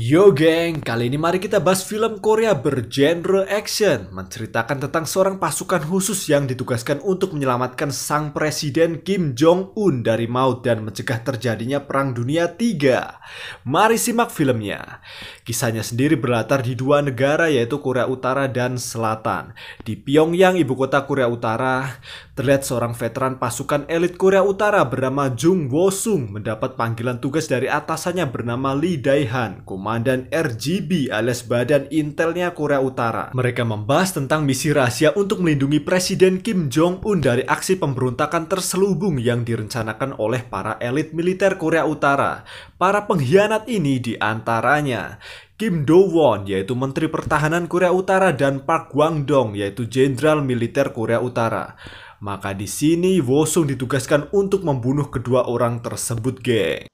Yo geng, kali ini mari kita bahas film Korea bergenre action, menceritakan tentang seorang pasukan khusus yang ditugaskan untuk menyelamatkan sang presiden Kim Jong-un dari maut dan mencegah terjadinya Perang Dunia III. Mari simak filmnya. Kisahnya sendiri berlatar di dua negara yaitu Korea Utara dan Selatan. Di Pyongyang, ibu kota Korea Utara, terlihat seorang veteran pasukan elit Korea Utara bernama Jung Wo-sung mendapat panggilan tugas dari atasannya bernama Lee Dae-han, komandan RGB alias Badan Intelnya Korea Utara. Mereka membahas tentang misi rahasia untuk melindungi Presiden Kim Jong-un dari aksi pemberontakan terselubung yang direncanakan oleh para elit militer Korea Utara. Para pengkhianat ini diantaranya Kim Do-won yaitu Menteri Pertahanan Korea Utara dan Park Gwang-dong yaitu Jenderal Militer Korea Utara. Maka di sini Wo-sung ditugaskan untuk membunuh kedua orang tersebut, geng.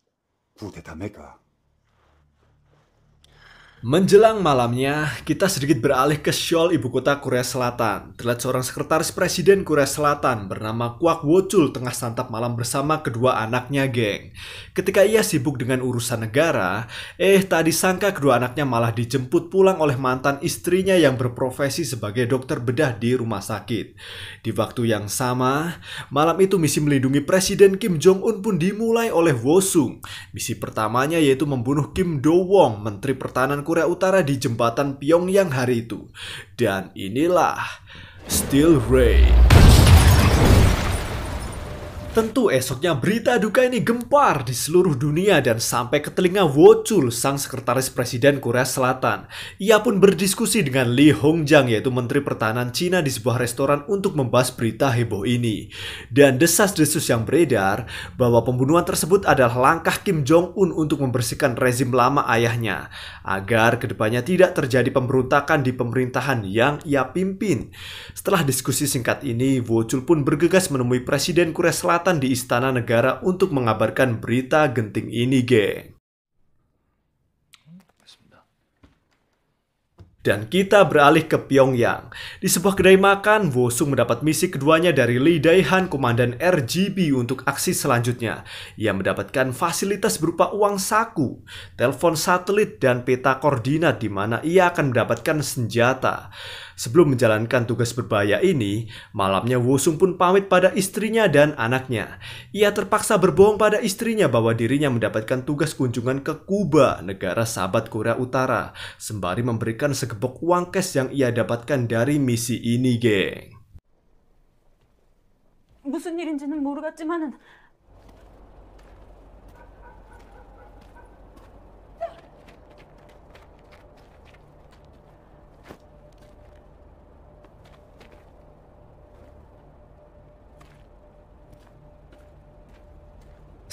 Menjelang malamnya, kita sedikit beralih ke Seoul, ibu kota Korea Selatan. Terlihat seorang sekretaris presiden Korea Selatan bernama Kwak Wo-chul tengah santap malam bersama kedua anaknya, geng. Ketika ia sibuk dengan urusan negara, tak disangka kedua anaknya malah dijemput pulang oleh mantan istrinya yang berprofesi sebagai dokter bedah di rumah sakit. Di waktu yang sama, malam itu misi melindungi Presiden Kim Jong-un pun dimulai oleh Wo-sung. Misi pertamanya yaitu membunuh Kim Do-won, Menteri Pertahanan Korea Utara di jembatan Pyongyang hari itu. Dan inilah Steel Ray. Tentu esoknya berita duka ini gempar di seluruh dunia dan sampai ke telinga Wo-chul, sang sekretaris presiden Korea Selatan. Ia pun berdiskusi dengan Lee Hong-jang yaitu Menteri Pertahanan Cina di sebuah restoran untuk membahas berita heboh ini. Dan desas-desus yang beredar bahwa pembunuhan tersebut adalah langkah Kim Jong-un untuk membersihkan rezim lama ayahnya agar kedepannya tidak terjadi pemberontakan di pemerintahan yang ia pimpin. Setelah diskusi singkat ini, Wo-chul pun bergegas menemui Presiden Korea Selatan di Istana Negara untuk mengabarkan berita genting ini, geng. Dan kita beralih ke Pyongyang. Di sebuah kedai makan, Wo-sung mendapat misi keduanya dari Lee Dae-han, komandan RGB untuk aksi selanjutnya. Ia mendapatkan fasilitas berupa uang saku, telepon satelit, dan peta koordinat di mana ia akan mendapatkan senjata. Sebelum menjalankan tugas berbahaya ini, malamnya Wo-sung pun pamit pada istrinya dan anaknya. Ia terpaksa berbohong pada istrinya bahwa dirinya mendapatkan tugas kunjungan ke Kuba, negara sahabat Korea Utara, sembari memberikan segebok uang cash yang ia dapatkan dari misi ini, geng. 무슨 일인지는 모르겠지만은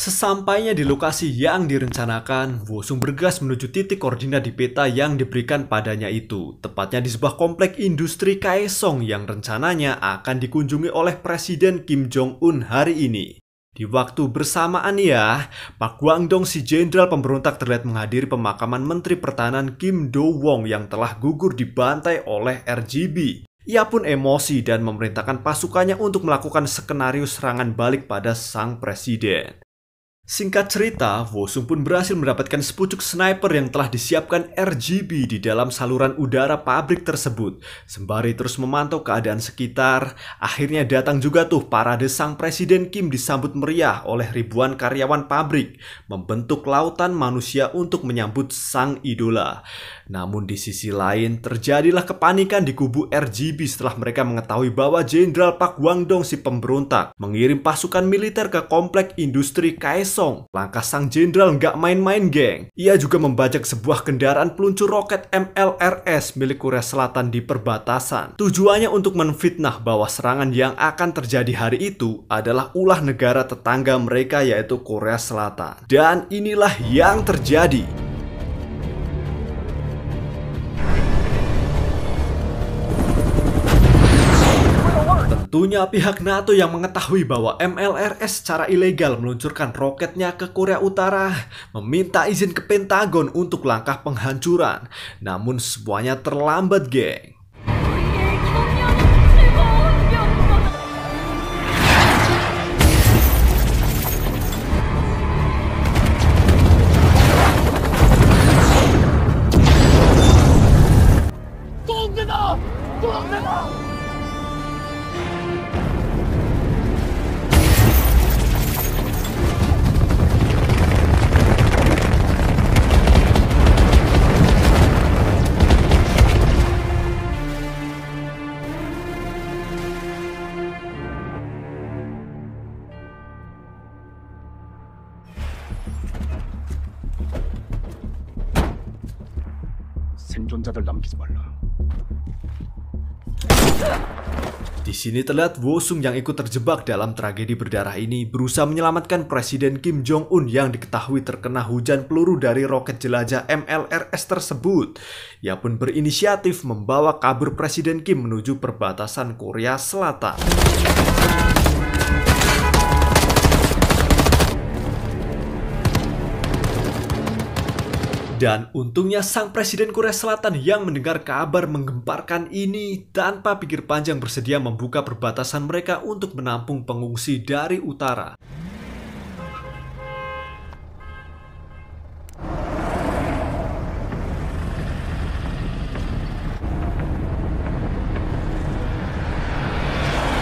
Sesampainya di lokasi yang direncanakan, Wo-sung bergegas menuju titik koordinat di peta yang diberikan padanya itu. Tepatnya di sebuah komplek industri Kaesong yang rencananya akan dikunjungi oleh Presiden Kim Jong-un hari ini. Di waktu bersamaan ya, Park Gwang-dong si jenderal pemberontak terlihat menghadiri pemakaman Menteri Pertahanan Kim Do-won yang telah gugur dibantai oleh RGB. Ia pun emosi dan memerintahkan pasukannya untuk melakukan skenario serangan balik pada sang presiden. Singkat cerita, Wo-sung pun berhasil mendapatkan sepucuk sniper yang telah disiapkan RGB di dalam saluran udara pabrik tersebut. Sembari terus memantau keadaan sekitar, akhirnya datang juga tuh parade sang presiden Kim disambut meriah oleh ribuan karyawan pabrik, membentuk lautan manusia untuk menyambut sang idola. Namun di sisi lain, terjadilah kepanikan di kubu RGB setelah mereka mengetahui bahwa Jenderal Park Gwang-dong si pemberontak mengirim pasukan militer ke komplek industri Kaesong. Langkah sang jenderal nggak main-main, geng. Ia juga membajak sebuah kendaraan peluncur roket MLRS milik Korea Selatan di perbatasan. Tujuannya untuk menfitnah bahwa serangan yang akan terjadi hari itu adalah ulah negara tetangga mereka yaitu Korea Selatan. Dan inilah yang terjadi. Tentunya pihak NATO yang mengetahui bahwa MLRS secara ilegal meluncurkan roketnya ke Korea Utara meminta izin ke Pentagon untuk langkah penghancuran. Namun semuanya terlambat, geng. 생존자들 남기지 말라. Di sini terlihat Wo-sung yang ikut terjebak dalam tragedi berdarah ini berusaha menyelamatkan Presiden Kim Jong-un yang diketahui terkena hujan peluru dari roket jelajah MLRS tersebut. Ia pun berinisiatif membawa kabur Presiden Kim menuju perbatasan Korea Selatan. Dan untungnya sang Presiden Korea Selatan yang mendengar kabar menggemparkan ini tanpa pikir panjang bersedia membuka perbatasan mereka untuk menampung pengungsi dari utara.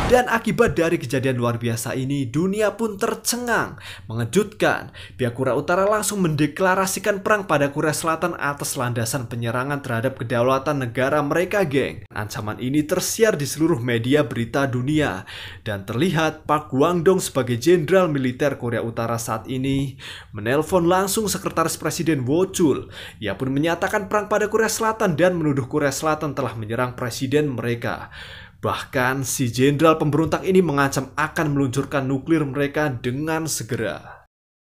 Dan akibat dari kejadian luar biasa ini, dunia pun tercengang. Mengejutkan, pihak Korea Utara langsung mendeklarasikan perang pada Korea Selatan atas landasan penyerangan terhadap kedaulatan negara mereka, geng. Ancaman ini tersiar di seluruh media berita dunia. Dan terlihat Park Gwang-dong sebagai jenderal militer Korea Utara saat ini menelpon langsung sekretaris Presiden Wo-chul. Ia pun menyatakan perang pada Korea Selatan dan menuduh Korea Selatan telah menyerang presiden mereka. Bahkan si jenderal pemberontak ini mengancam akan meluncurkan nuklir mereka dengan segera.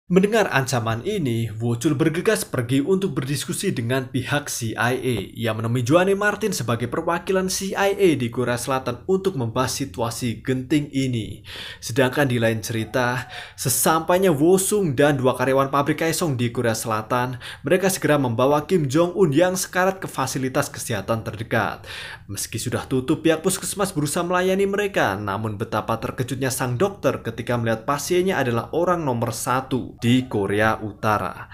Mendengar ancaman ini, Wo-chul bergegas pergi untuk berdiskusi dengan pihak CIA. Ia menemui Johnny Martin sebagai perwakilan CIA di Korea Selatan untuk membahas situasi genting ini. Sedangkan di lain cerita, sesampainya Wo-sung dan dua karyawan pabrik Kaesong di Korea Selatan, mereka segera membawa Kim Jong-un yang sekarat ke fasilitas kesehatan terdekat. Meski sudah tutup, pihak puskesmas berusaha melayani mereka, namun betapa terkejutnya sang dokter ketika melihat pasiennya adalah orang nomor 1 di Korea Utara.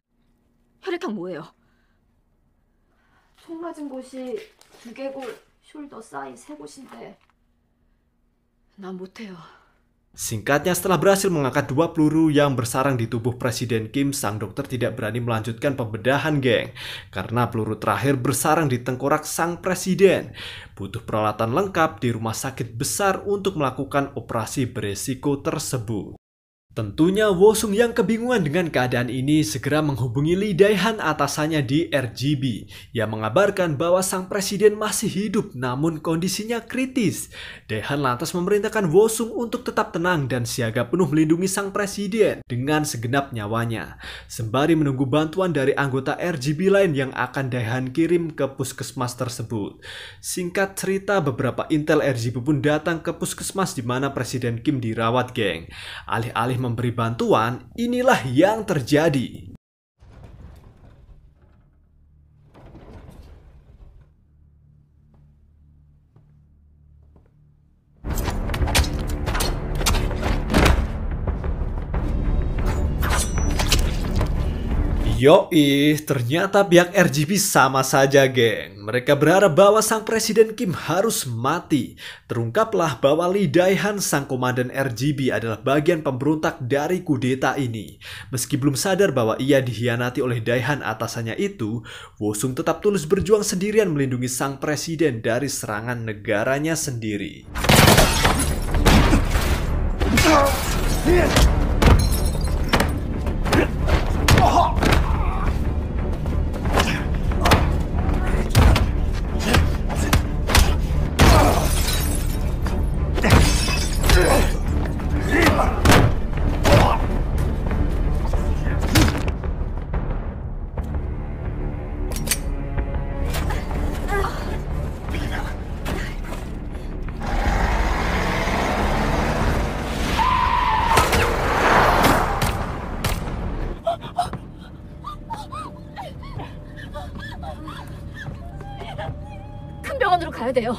혈액형 뭐예요? 총 맞은 곳이 두개골, 숄더 사이 세 곳인데 난 못해요. Singkatnya, setelah berhasil mengangkat 2 peluru yang bersarang di tubuh Presiden Kim, sang dokter tidak berani melanjutkan pembedahan, geng. Karena peluru terakhir bersarang di tengkorak sang presiden. Butuh peralatan lengkap di rumah sakit besar untuk melakukan operasi beresiko tersebut. Tentunya Wo-sung yang kebingungan dengan keadaan ini segera menghubungi Lee Dae-han atasannya di RGB yang mengabarkan bahwa sang presiden masih hidup namun kondisinya kritis. Dae-han lantas memerintahkan Wo-sung untuk tetap tenang dan siaga penuh melindungi sang presiden dengan segenap nyawanya. Sembari menunggu bantuan dari anggota RGB lain yang akan Dae-han kirim ke puskesmas tersebut. Singkat cerita, beberapa intel RGB pun datang ke puskesmas di mana Presiden Kim dirawat, geng. Alih-alih memberi bantuan, inilah yang terjadi. Yoi, ternyata pihak RGB sama saja, geng. Mereka berharap bahwa sang Presiden Kim harus mati. Terungkaplah bahwa Lee Dae-han, sang komandan RGB, adalah bagian pemberontak dari kudeta ini. Meski belum sadar bahwa ia dikhianati oleh Dae-han atasannya itu, Wo-sung tetap tulus berjuang sendirian melindungi sang presiden dari serangan negaranya sendiri. 큰 병원으로 가야 돼요.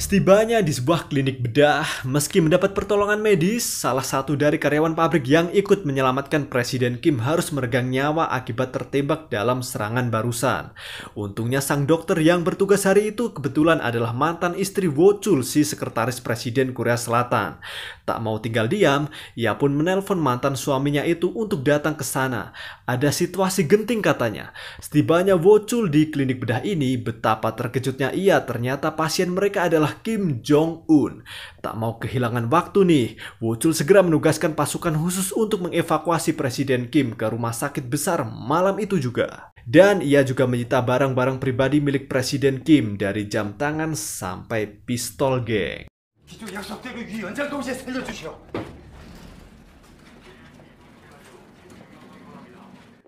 Setibanya di sebuah klinik bedah, meski mendapat pertolongan medis, salah satu dari karyawan pabrik yang ikut menyelamatkan Presiden Kim harus meregang nyawa akibat tertembak dalam serangan barusan. Untungnya sang dokter yang bertugas hari itu kebetulan adalah mantan istri Wo-chul, si sekretaris Presiden Korea Selatan. Tak mau tinggal diam, ia pun menelpon mantan suaminya itu untuk datang ke sana. Ada situasi genting, katanya. Setibanya Wo-chul di klinik bedah ini, betapa terkejutnya ia, ternyata pasien mereka adalah adalah Kim Jong-un. Tak mau kehilangan waktu nih, Wochul segera menugaskan pasukan khusus untuk mengevakuasi Presiden Kim ke rumah sakit besar malam itu juga. Dan ia juga menyita barang-barang pribadi milik Presiden Kim dari jam tangan sampai pistol, geng. 기존 약속대로 위 연장 동시에 살려주시오.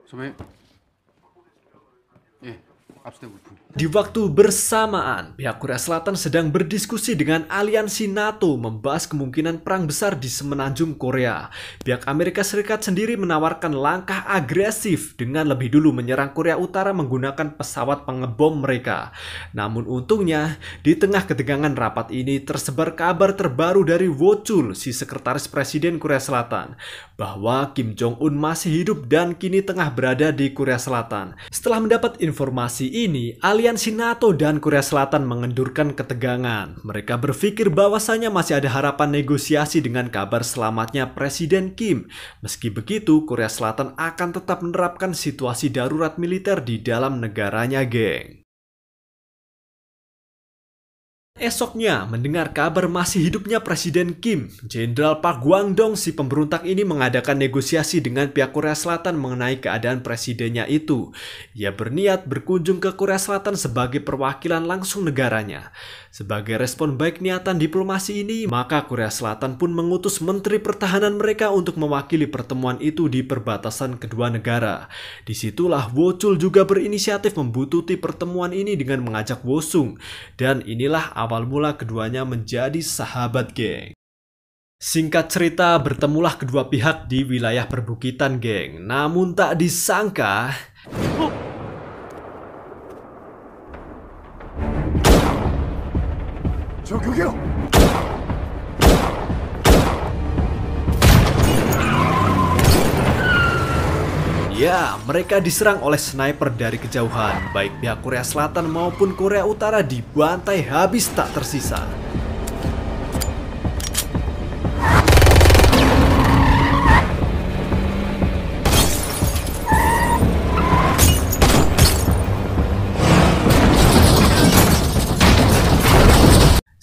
선배님, 예, 압수된 물품. Di waktu bersamaan, pihak Korea Selatan sedang berdiskusi dengan aliansi NATO membahas kemungkinan perang besar di semenanjung Korea. Pihak Amerika Serikat sendiri menawarkan langkah agresif dengan lebih dulu menyerang Korea Utara menggunakan pesawat pengebom mereka. Namun untungnya, di tengah ketegangan rapat ini tersebar kabar terbaru dari Wochul, si sekretaris Presiden Korea Selatan, bahwa Kim Jong-un masih hidup dan kini tengah berada di Korea Selatan. Setelah mendapat informasi ini, aliansi NATO dan Korea Selatan mengendurkan ketegangan. Mereka berpikir bahwasanya masih ada harapan negosiasi dengan kabar selamatnya Presiden Kim. Meski begitu, Korea Selatan akan tetap menerapkan situasi darurat militer di dalam negaranya, geng. Esoknya, mendengar kabar masih hidupnya Presiden Kim, Jenderal Park Gwang-dong si pemberontak ini mengadakan negosiasi dengan pihak Korea Selatan mengenai keadaan presidennya itu. Ia berniat berkunjung ke Korea Selatan sebagai perwakilan langsung negaranya. Sebagai respon baik niatan diplomasi ini, maka Korea Selatan pun mengutus Menteri Pertahanan mereka untuk mewakili pertemuan itu di perbatasan kedua negara. Disitulah Wochul juga berinisiatif membututi pertemuan ini dengan mengajak Wosung. Dan inilah awal mula keduanya menjadi sahabat, geng. Singkat cerita, bertemulah kedua pihak di wilayah perbukitan, geng. Namun tak disangka... 저격이요. Ya, mereka diserang oleh sniper dari kejauhan. Baik pihak Korea Selatan maupun Korea Utara dibantai habis tak tersisa.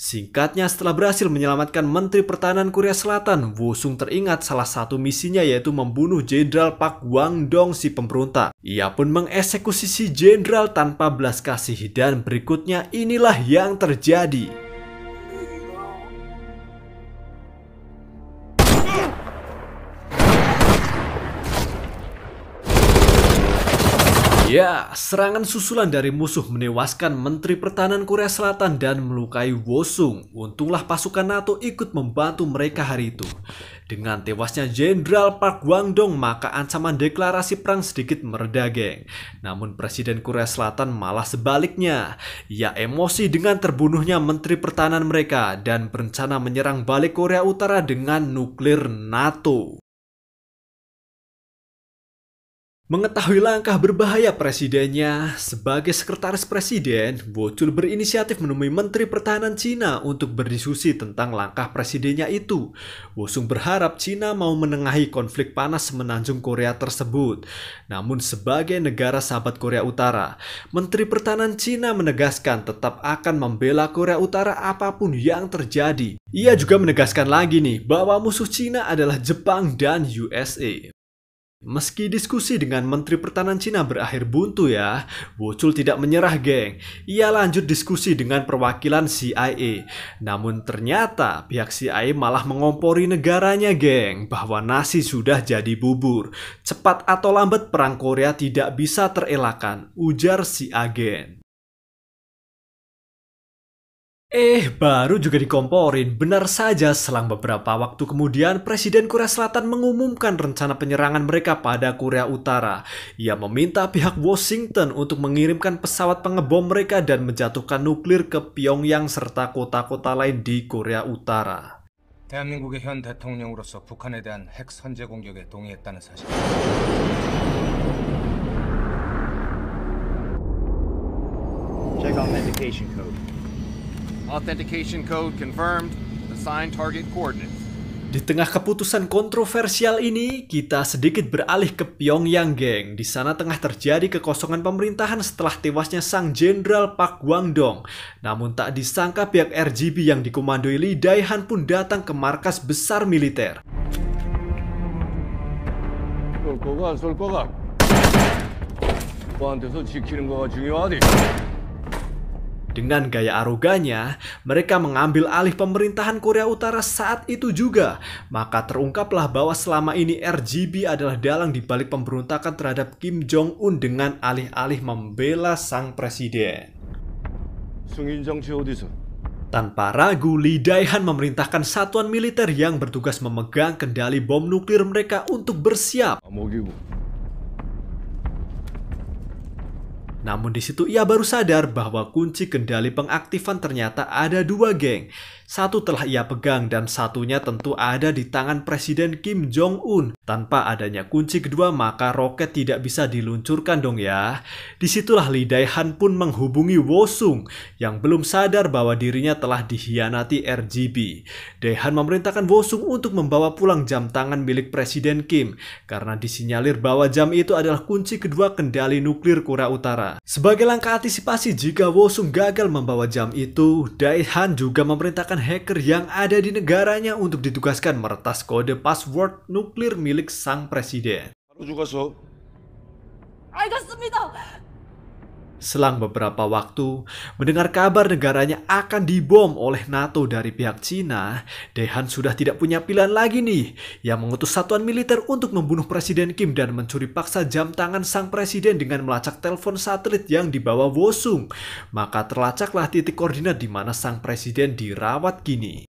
Singkatnya, setelah berhasil menyelamatkan Menteri Pertahanan Korea Selatan, Wosung teringat salah satu misinya yaitu membunuh Jenderal Park Gwang-dong si pemberontak. Ia pun mengeksekusi si jenderal tanpa belas kasih dan berikutnya inilah yang terjadi. Ya, serangan susulan dari musuh menewaskan Menteri Pertahanan Korea Selatan dan melukai Wosung. Untunglah pasukan NATO ikut membantu mereka hari itu. Dengan tewasnya Jenderal Park Gwang-dong, maka ancaman deklarasi perang sedikit mereda, geng. Namun Presiden Korea Selatan malah sebaliknya. Ia emosi dengan terbunuhnya Menteri Pertahanan mereka dan berencana menyerang balik Korea Utara dengan nuklir NATO. Mengetahui langkah berbahaya presidennya, sebagai sekretaris presiden, Wochul berinisiatif menemui Menteri Pertahanan Cina untuk berdiskusi tentang langkah presidennya itu. Wosung berharap Cina mau menengahi konflik panas semenanjung Korea tersebut. Namun sebagai negara sahabat Korea Utara, Menteri Pertahanan Cina menegaskan tetap akan membela Korea Utara apapun yang terjadi. Ia juga menegaskan lagi nih bahwa musuh Cina adalah Jepang dan USA. Meski diskusi dengan Menteri Pertahanan Cina berakhir buntu ya, Wochul tidak menyerah, geng. Ia lanjut diskusi dengan perwakilan CIA. Namun ternyata pihak CIA malah mengompori negaranya, geng, bahwa nasi sudah jadi bubur. Cepat atau lambat perang Korea tidak bisa terelakkan, ujar si agen. Baru juga dikomporin. Benar saja, selang beberapa waktu kemudian Presiden Korea Selatan mengumumkan rencana penyerangan mereka pada Korea Utara. Ia meminta pihak Washington untuk mengirimkan pesawat pengebom mereka dan menjatuhkan nuklir ke Pyongyang serta kota-kota lain di Korea Utara. 대한민국의 현 대통령으로서 북한에 대한 핵 선제 공격에 동의했다는 사실. Check authentication code. Authentication code confirmed. Assign target coordinates. Di tengah keputusan kontroversial ini, kita sedikit beralih ke Pyongyang, geng. Di sana tengah terjadi kekosongan pemerintahan setelah tewasnya sang Jenderal Park Gwang-dong. Namun tak disangka pihak RGB yang dikomandoi Lee Dae-han pun datang ke markas besar militer. 쏠 거가 안 쏠 거가 너한테서 지키는 거가 중요하디. Dengan gaya arogannya, mereka mengambil alih pemerintahan Korea Utara saat itu juga. Maka terungkaplah bahwa selama ini RGB adalah dalang di balik pemberontakan terhadap Kim Jong-un dengan alih-alih membela sang presiden. 승인 장치 어디서? Tanpa ragu, Lee Dae-han memerintahkan satuan militer yang bertugas memegang kendali bom nuklir mereka untuk bersiap. 감옥이고. Namun di situ ia baru sadar bahwa kunci kendali pengaktifan ternyata ada dua, geng. Satu telah ia pegang dan satunya tentu ada di tangan Presiden Kim Jong-un. Tanpa adanya kunci kedua maka roket tidak bisa diluncurkan dong ya. Disitulah Lee Dae-han pun menghubungi Wo-sung yang belum sadar bahwa dirinya telah dikhianati RGB. Dae-han memerintahkan Wo-sung untuk membawa pulang jam tangan milik Presiden Kim karena disinyalir bahwa jam itu adalah kunci kedua kendali nuklir Korea Utara. Sebagai langkah antisipasi jika Wo-sung gagal membawa jam itu, Dae-han juga memerintahkan hacker yang ada di negaranya untuk ditugaskan meretas kode password nuklir milik sang presiden. 바로 죽었어. 알겠습니다. Selang beberapa waktu, mendengar kabar negaranya akan dibom oleh NATO dari pihak Cina, Dae-han sudah tidak punya pilihan lagi nih. Ia mengutus satuan militer untuk membunuh Presiden Kim dan mencuri paksa jam tangan sang presiden dengan melacak telepon satelit yang dibawa Wo-sung. Maka terlacaklah titik koordinat di mana sang presiden dirawat kini.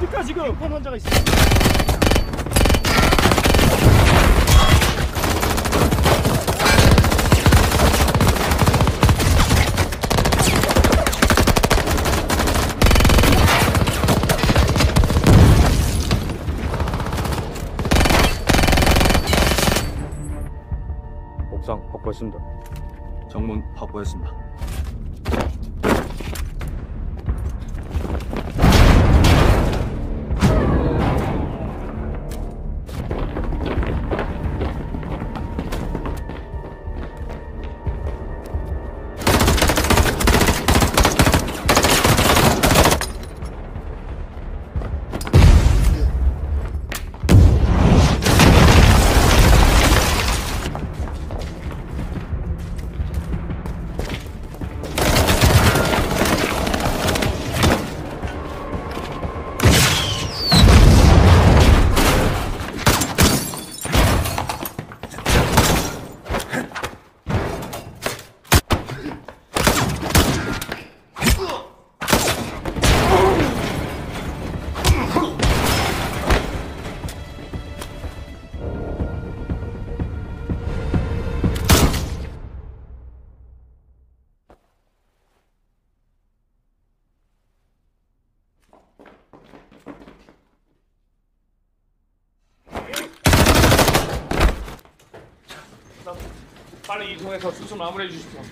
어디까 지금 폰 환자가 있어. 옥상 확보했습니다. 정문 확보했습니다.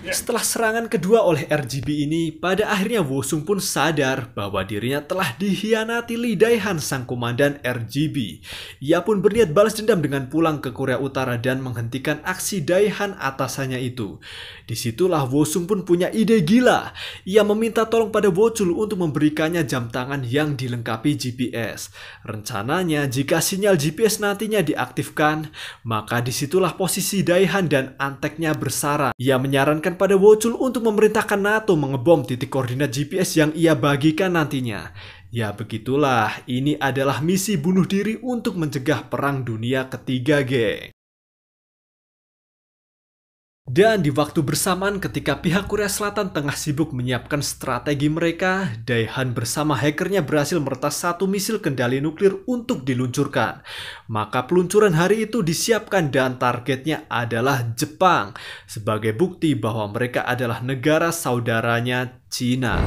Setelah serangan kedua oleh RGB ini, pada akhirnya Wo-sung pun sadar bahwa dirinya telah dikhianati Lee Dae-han, sang komandan RGB. Ia pun berniat balas dendam dengan pulang ke Korea Utara dan menghentikan aksi Dae-han atasannya itu. Disitulah Wo-sung pun punya ide gila. Ia meminta tolong pada Wo-chul untuk memberikannya jam tangan yang dilengkapi GPS. Rencananya jika sinyal GPS nantinya diaktifkan, maka disitulah posisi Dae-han dan anteknya bersarang. Ia menyarankan pada Wo-chul untuk memerintahkan NATO mengebom titik koordinat GPS yang ia bagikan nantinya. Ya begitulah, ini adalah misi bunuh diri untuk mencegah Perang Dunia Ketiga, geng. Dan di waktu bersamaan ketika pihak Korea Selatan tengah sibuk menyiapkan strategi mereka, Dae-han bersama hackernya berhasil meretas satu misil kendali nuklir untuk diluncurkan. Maka peluncuran hari itu disiapkan dan targetnya adalah Jepang, sebagai bukti bahwa mereka adalah negara saudaranya Cina.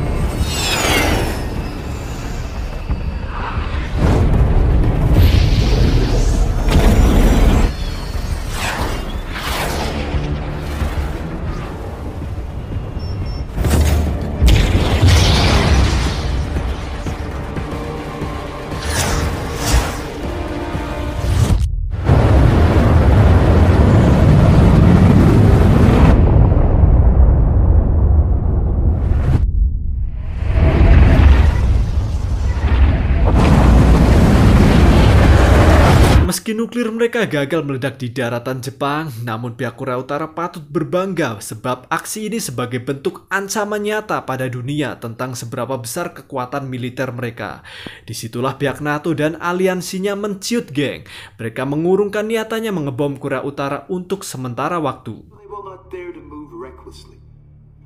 nuklir mereka gagal meledak di daratan Jepang, namun pihak Korea Utara patut berbangga sebab aksi ini sebagai bentuk ancaman nyata pada dunia tentang seberapa besar kekuatan militer mereka. Disitulah pihak NATO dan aliansinya menciut, geng. Mereka mengurungkan niatannya mengebom Korea Utara untuk sementara waktu. They will not dare to move recklessly.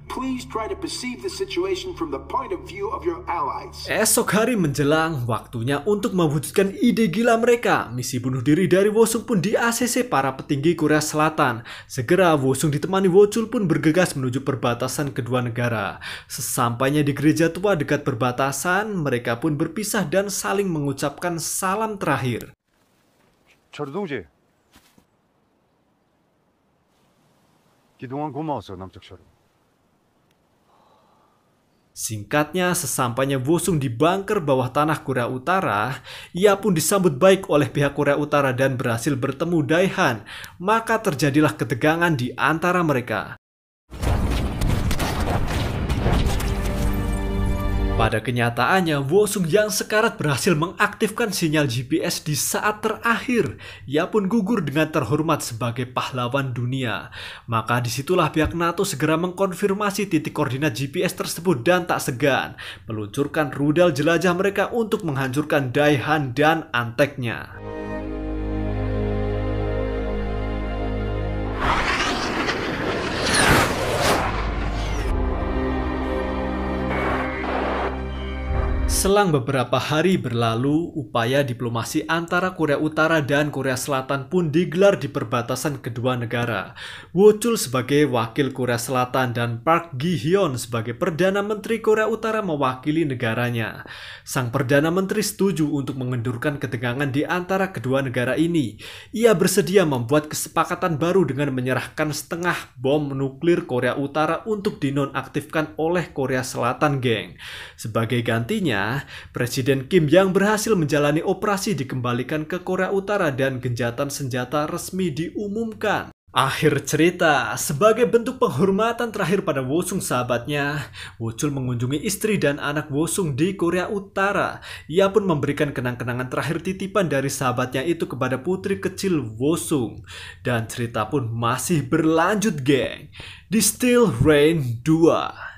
Please try to perceive the situation from the point of view of your allies. Esok hari menjelang, waktunya untuk mewujudkan ide gila mereka. Misi bunuh diri dari Wosung pun di ACC para petinggi Korea Selatan. Segera Wosung ditemani Wochul pun bergegas menuju perbatasan kedua negara. Sesampainya di gereja tua dekat perbatasan, mereka pun berpisah dan saling mengucapkan salam terakhir. 철우동지. 그동안 고마웠어, 남쪽 철우. Singkatnya, sesampainya Wosung di bunker bawah tanah Korea Utara, ia pun disambut baik oleh pihak Korea Utara dan berhasil bertemu Daehan. Maka terjadilah ketegangan di antara mereka. Pada kenyataannya, Wosung yang sekarat berhasil mengaktifkan sinyal GPS di saat terakhir. Ia pun gugur dengan terhormat sebagai pahlawan dunia. Maka disitulah pihak NATO segera mengkonfirmasi titik koordinat GPS tersebut dan tak segan meluncurkan rudal jelajah mereka untuk menghancurkan Daehan dan anteknya. Selang beberapa hari berlalu, upaya diplomasi antara Korea Utara dan Korea Selatan pun digelar di perbatasan kedua negara. Wochul sebagai wakil Korea Selatan dan Park Gi-hyun sebagai Perdana Menteri Korea Utara mewakili negaranya. Sang Perdana Menteri setuju untuk mengendurkan ketegangan di antara kedua negara ini. Ia bersedia membuat kesepakatan baru dengan menyerahkan setengah bom nuklir Korea Utara untuk dinonaktifkan oleh Korea Selatan, geng. Sebagai gantinya, Presiden Kim yang berhasil menjalani operasi dikembalikan ke Korea Utara dan gencatan senjata resmi diumumkan. Akhir cerita, sebagai bentuk penghormatan terakhir pada Wosung sahabatnya, Wochul mengunjungi istri dan anak Wosung di Korea Utara. Ia pun memberikan kenang-kenangan terakhir titipan dari sahabatnya itu kepada putri kecil Wosung. Dan cerita pun masih berlanjut, geng. Di Steel Rain 2.